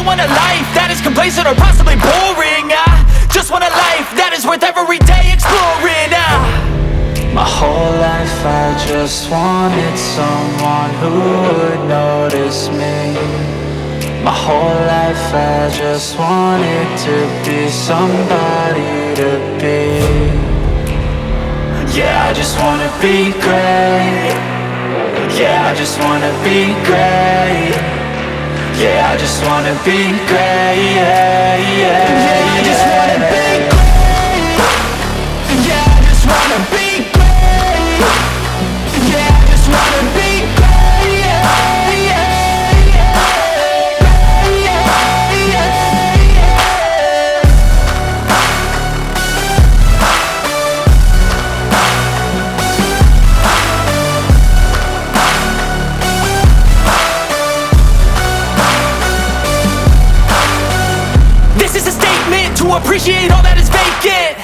want a life that is complacent or possibly boring. I just want a life that is worth every day exploring. My whole life I just wanted someone who would notice me. My whole life I just wanted to be somebody to be. Yeah, I just wanna be great. Yeah, I just wanna be great. Yeah, I just wanna be great. Yeah, yeah, I just wanna be great. Yeah, I just wanna be great. Yeah, I just wanna be great. Yeah, yeah, yeah. Yeah, yeah, yeah. This is a statement to appreciate all that is vacant.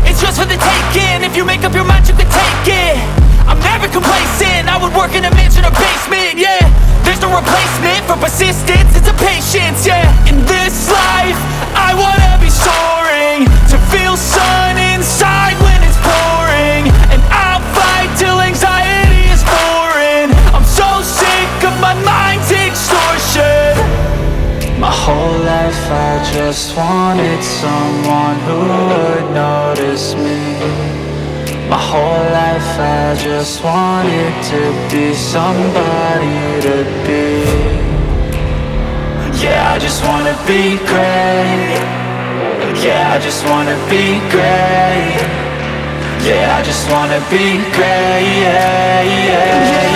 It's just for the taking. If you make up your mind, you can take it. I'm never complacent. I would work in a mansion or basement, yeah. There's no replacement for persistence, it's a patience, yeah. In this life, I wanna be soaring, to feel sun inside when it's pouring. And I'll fight till anxiety is foreign. I'm so sick of my mind's extortion. My whole life I just wanted someone who would notice me. My whole life I just wanted to be somebody to be. Yeah, I just wanna be great. Yeah, I just wanna be great. Yeah, I just wanna be great. Yeah, yeah, yeah.